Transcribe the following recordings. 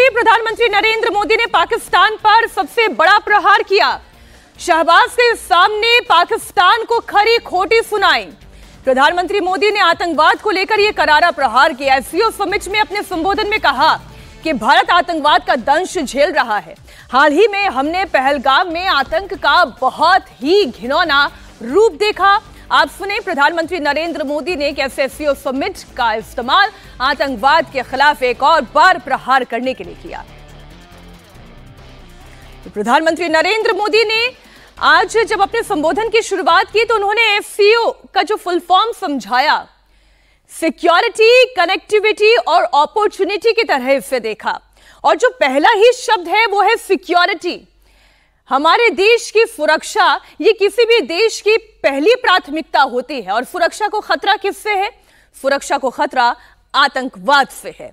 यशस्वी प्रधानमंत्री नरेंद्र मोदी ने पाकिस्तान पर सबसे बड़ा प्रहार किया। शहबाज के सामने पाकिस्तान को खरी खोटी सुनाई। प्रधानमंत्री मोदी ने आतंकवाद को लेकर यह करारा प्रहार किया। एससीओ समिट में अपने संबोधन में कहा कि भारत आतंकवाद का दंश झेल रहा है। हाल ही में हमने पहलगाम में आतंक का बहुत ही घिनौना रूप देखा। आप सुने प्रधानमंत्री नरेंद्र मोदी ने कैसे एससीओ समिट का इस्तेमाल आतंकवाद के खिलाफ एक और बार प्रहार करने के लिए किया। प्रधानमंत्री नरेंद्र मोदी ने आज जब अपने संबोधन की शुरुआत की तो उन्होंने एससीओ का जो फुल फॉर्म समझाया, सिक्योरिटी, कनेक्टिविटी और अपॉर्चुनिटी की तरह इसे देखा। और जो पहला ही शब्द है वो है सिक्योरिटी। हमारे देश की सुरक्षा ये किसी भी देश की पहली प्राथमिकता होती है। और सुरक्षा को खतरा किससे है? सुरक्षा को खतरा आतंकवाद से है।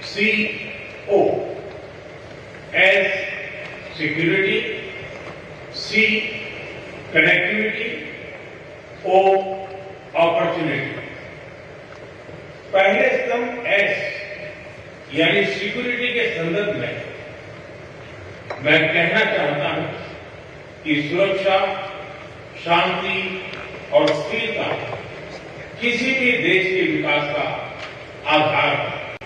SCO S security, C connectivity, O opportunity। पहले स्तंभ S यानी सिक्योरिटी के संदर्भ में मैं कहना चाहता हूं कि सुरक्षा, शांति और स्थिरता किसी भी देश के विकास का आधार है।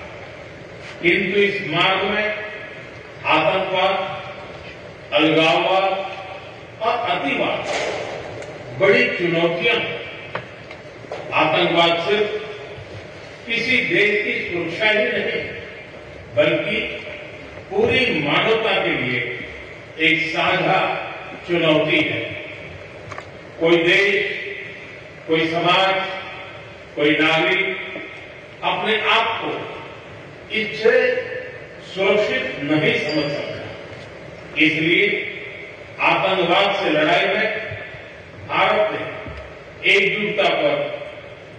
किंतु इस मार्ग में आतंकवाद, अलगाववाद और अतिवाद बड़ी चुनौतियां हैं। आतंकवाद सिर्फ किसी देश की सुरक्षा ही नहीं बल्कि पूरी मानवता के लिए एक साझा चुनौती है। कोई देश, कोई समाज, कोई नागरिक अपने आप को इससे सुरक्षित नहीं समझ सकता। इसलिए आतंकवाद से लड़ाई में भारत ने एकजुटता पर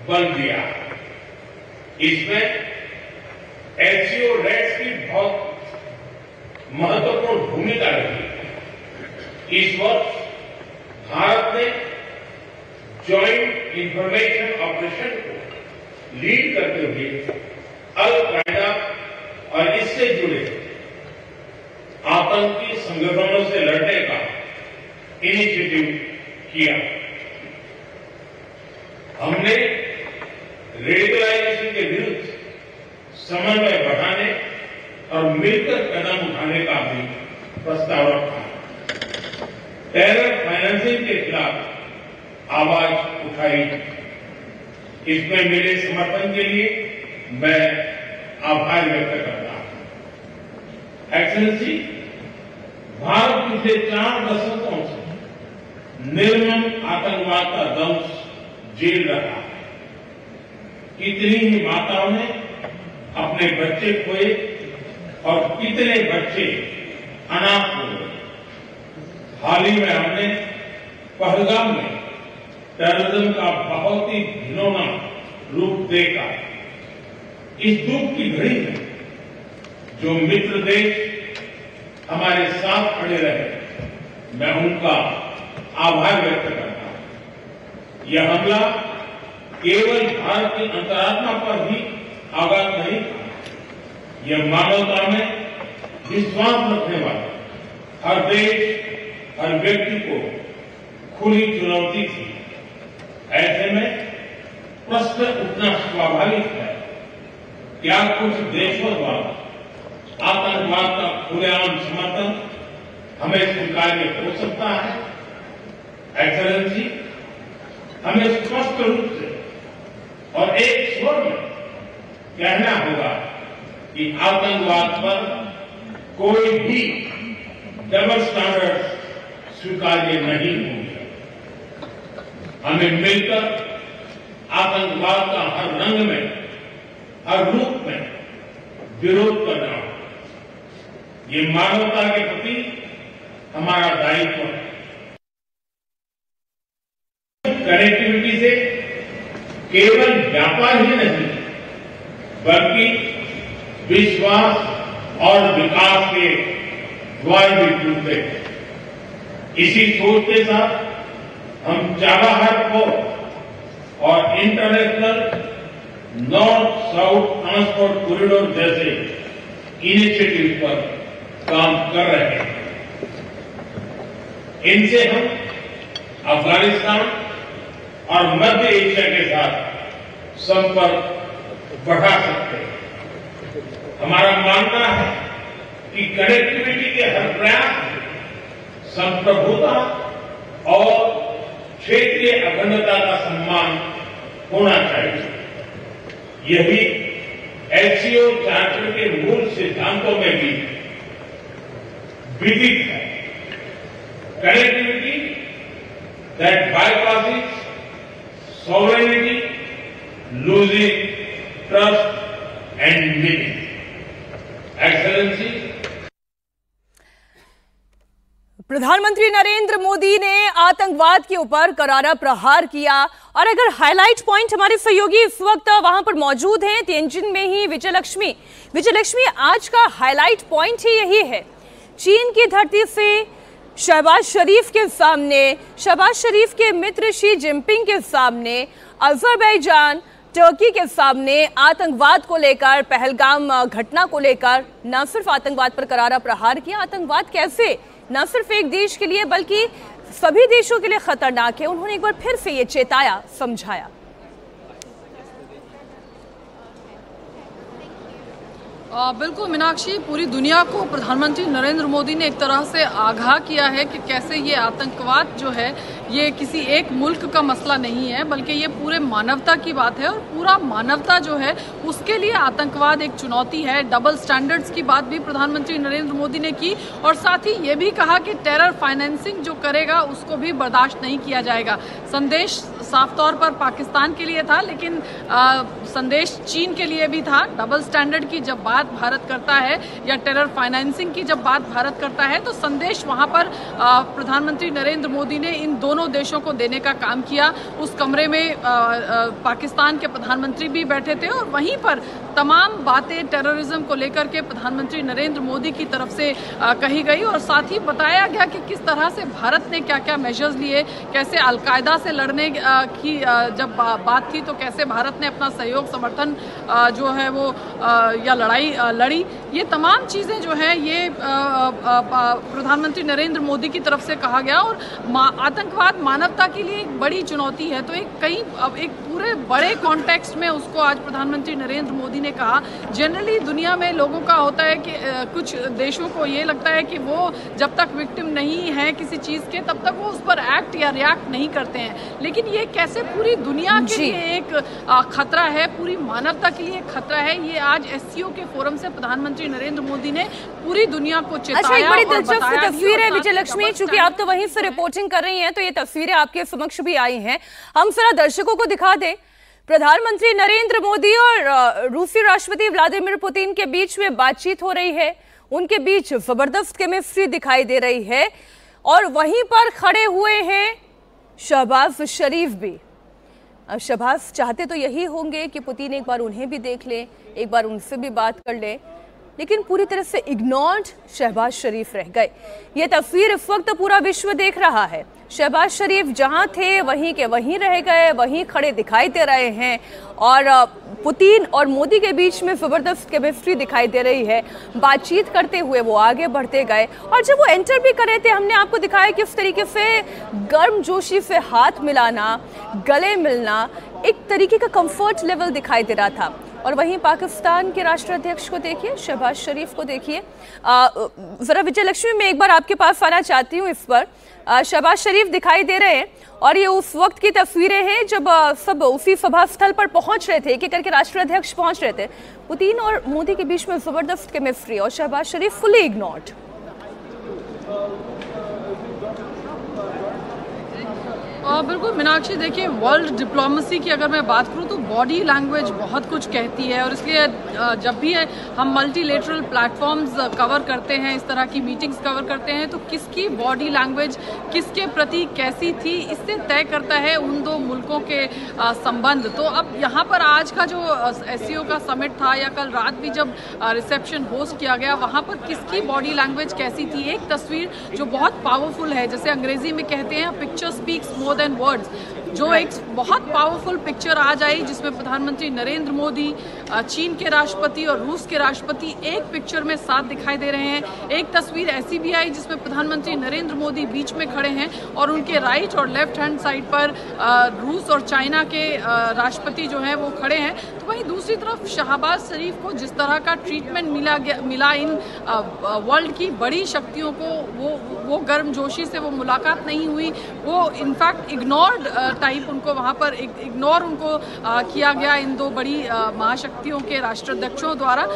बल दिया। इसमें एससीओ रेड्स की बहुत महत्वपूर्ण भूमिका रही। इस वर्ष भारत ने जॉइंट इंफॉर्मेशन ऑपरेशन को लीड करते हुए अल कायदा और इससे जुड़े आतंकी संगठनों से लड़ने का इनिशिएटिव किया। हमने रेडिकलाइजेशन के विरुद्ध समन्वय बढ़ाने और मिलकर कदम उठाने का भी प्रस्ताव रखा। टेरर फाइनेंसिंग के खिलाफ आवाज उठाई। इसमें मिले समर्थन के लिए मैं आभार व्यक्त करता हूं। एक्सेलेंसी, भारत पिछले 4 दशकों से निर्मम आतंकवाद का दंश झेल रहा है। कितनी ही माताओं ने अपने बच्चे खोए और कितने बच्चे अनाथ हो गए। हाल ही में हमने पहलगाम में टेररिज्म का बहुत ही घिनौना रूप देखा। इस दुख की घड़ी में जो मित्र देश हमारे साथ खड़े रहे, मैं उनका आभार व्यक्त करता हूं। यह हमला केवल भारत की अंतरात्मा पर ही आघात नहीं था, यह मानवता में विश्वास रखने वाले हर देश, हर व्यक्ति को खुली चुनौती थी। ऐसे में प्रश्न उठना स्वाभाविक है, क्या कुछ देशों द्वारा आतंकवाद का खुलेआम समर्थन हमें स्वीकार्य हो सकता है? एक्सेलेंसी, हमें स्पष्ट रूप से और एक स्वर में कहना होगा कि आतंकवाद पर कोई भी डबल स्टैंडर्ड स्वीकार्य नहीं होंगे। हमें मिलकर आतंकवाद का हर रंग में, हर रूप में विरोध करना होगा। ये मानवता के प्रति हमारा दायित्व है। कनेक्टिविटी से केवल व्यापार ही नहीं बल्कि विश्वास और विकास के द्वार भी खुलते हैं। इसी सोच के साथ हम चाबहार पोर्ट और international north south transport corridor जैसे इनिशिएटिव पर काम कर रहे हैं। इनसे हम अफगानिस्तान और मध्य एशिया के साथ संपर्क बढ़ा सकते हैं। हमारा मानना है कि कनेक्टिविटी के हर प्रयास में संप्रभुता और क्षेत्रीय अखंडता का सम्मान होना चाहिए। यही एससीओ चार्टर के मूल सिद्धांतों में भी विदित है। Connectivity that bypasses sovereignty, losing trust and meaning. Excellency. प्रधानमंत्री नरेंद्र मोदी ने आतंकवाद के ऊपर करारा प्रहार किया। और अगर हाईलाइट पॉइंट हमारे सहयोगी इस वक्त वहां पर मौजूद हैं तेंजिन में ही विजयलक्ष्मी, आज का हाईलाइट पॉइंट ही यही है। चीन की धरती से शहबाज शरीफ के सामने, शहबाज शरीफ के मित्र शी जिनपिंग के सामने, अजरबैजान, टर्की के सामने आतंकवाद को लेकर, पहलगाम घटना को लेकर न सिर्फ आतंकवाद पर करारा प्रहार किया, आतंकवाद कैसे न सिर्फ एक देश के लिए बल्कि सभी देशों के लिए खतरनाक है, उन्होंने एक बार फिर से ये चेताया, समझाया। बिल्कुल मीनाक्षी, पूरी दुनिया को प्रधानमंत्री नरेंद्र मोदी ने एक तरह से आगाह किया है कि कैसे ये आतंकवाद जो है ये किसी एक मुल्क का मसला नहीं है, बल्कि ये पूरे मानवता की बात है और पूरा मानवता जो है उसके लिए आतंकवाद एक चुनौती है। डबल स्टैंडर्ड्स की बात भी प्रधानमंत्री नरेंद्र मोदी ने की और साथ ही ये भी कहा कि टेरर फाइनेंसिंग जो करेगा उसको भी बर्दाश्त नहीं किया जाएगा। संदेश साफ तौर पर पाकिस्तान के लिए था, लेकिन संदेश चीन के लिए भी था। डबल स्टैंडर्ड की जब बात भारत करता है या टेरर फाइनेंसिंग की जब बात भारत करता है तो संदेश वहां पर प्रधानमंत्री नरेंद्र मोदी ने इन दोनों देशों को देने का काम किया। उस कमरे में पाकिस्तान के प्रधानमंत्री भी बैठे थे और वहीं पर तमाम बातें टेररिज्म को लेकर के प्रधानमंत्री नरेंद्र मोदी की तरफ से कही गई और साथ ही बताया गया कि किस तरह से भारत ने क्या क्या मेजर्स लिए, कैसे अलकायदा से लड़ने की जब बात थी तो कैसे भारत ने अपना सहयोग समर्थन जो है वो या लड़ाई लड़ी। ये तमाम चीज़ें जो है ये प्रधानमंत्री नरेंद्र मोदी की तरफ से कहा गया और आतंकवाद मानवता के लिए एक बड़ी चुनौती है। तो एक पूरे बड़े कॉन्टेक्स्ट में उसको आज प्रधानमंत्री नरेंद्र मोदी ने कहा। जनरली दुनिया में लोगों का होता है कि कुछ देशों को ये लगता है कि वो जब तक विक्टिम नहीं है किसी चीज़ के तब तक वो उस पर एक्ट या रिएक्ट नहीं करते हैं, लेकिन ये कैसे पूरी दुनिया के लिए एक खतरा है, पूरी मानवता के लिए एक खतरा है। ये आज एससीओ के फोरम से प्रधानमंत्री नरेंद्र मोदी ने पूरी दुनिया को चेताया। एक बड़ी दिलचस्प तस्वीर है विजयलक्ष्मी, चूंकि आप तो वहीं से रिपोर्टिंग कर रही हैं तो ये तस्वीरें आपके समक्ष भी आई हैं, हम जरा दर्शकों को दिखा दें। प्रधानमंत्री नरेंद्र मोदी और रूसी राष्ट्रपति व्लादिमीर पुतिन के बीच में बातचीत हो रही है, उनके बीच जबरदस्त केमिस्ट्री दिखाई दे रही है और वहीं पर खड़े हुए हैं शहबाज शरीफ भी। अब शहबाज चाहते तो यही होंगे कि पुतिन एक बार उन्हें भी देख ले, एक बार उनसे भी बात कर ले, लेकिन पूरी तरह से इग्नोर्ड शहबाज शरीफ रह गए। ये तस्वीर इस वक्त पूरा विश्व देख रहा है। शहबाज शरीफ जहां थे वहीं के वहीं रह गए, वहीं खड़े दिखाई दे रहे हैं और पुतिन और मोदी के बीच में जबरदस्त केमिस्ट्री दिखाई दे रही है। बातचीत करते हुए वो आगे बढ़ते गए और जब वो एंटर भी कर रहे थे हमने आपको दिखाया किस तरीके से गर्मजोशी से हाथ मिलाना, गले मिलना, एक तरीके का कंफर्ट लेवल दिखाई दे रहा था। और वहीं पाकिस्तान के राष्ट्राध्यक्ष को देखिए, शहबाज शरीफ को देखिए। जरा विजयलक्ष्मी मैं एक बार आपके पास आना चाहती हूँ इस पर। शहबाज शरीफ दिखाई दे रहे हैं और ये उस वक्त की तस्वीरें हैं जब सब उसी सभा स्थल पर पहुंच रहे थे, एक एक करके राष्ट्राध्यक्ष पहुंच रहे थे। पुतिन और मोदी के बीच में जबरदस्त केमिस्ट्री और शहबाज शरीफ फुली इग्नोर्ड। बिल्कुल मीनाक्षी, देखिए वर्ल्ड डिप्लोमेसी की अगर मैं बात करूं तो बॉडी लैंग्वेज बहुत कुछ कहती है और इसलिए जब भी हम मल्टीलेटरल प्लेटफॉर्म्स कवर करते हैं, इस तरह की मीटिंग्स कवर करते हैं, तो किसकी बॉडी लैंग्वेज किसके प्रति कैसी थी इससे तय करता है उन दो मुल्कों के संबंध। तो अब यहाँ पर आज का जो एससीओ का समिट था या कल रात भी जब रिसेप्शन होस्ट किया गया वहाँ पर किसकी बॉडी लैंग्वेज कैसी थी, एक तस्वीर जो बहुत पावरफुल है, जैसे अंग्रेजी में कहते हैं picture speaks more than words. जो एक बहुत पावरफुल पिक्चर आज आई, जिसमें प्रधानमंत्री नरेंद्र मोदी, चीन के राष्ट्रपति और रूस के राष्ट्रपति एक पिक्चर में साथ दिखाई दे रहे हैं। एक तस्वीर ऐसी भी आई जिसमें प्रधानमंत्री नरेंद्र मोदी बीच में खड़े हैं और उनके राइट और लेफ्ट हैंड साइड पर रूस और चाइना के राष्ट्रपति जो हैं वो खड़े हैं। तो वहीं दूसरी तरफ शहबाज शरीफ को जिस तरह का ट्रीटमेंट मिला इन वर्ल्ड की बड़ी शक्तियों को, वो गर्मजोशी से वो मुलाकात नहीं हुई, वो इनफैक्ट इग्नोर्ड टाइप उनको वहाँ पर इग्नोर उनको किया गया इन दो बड़ी महाशक्तियों के राष्ट्राध्यक्षों द्वारा।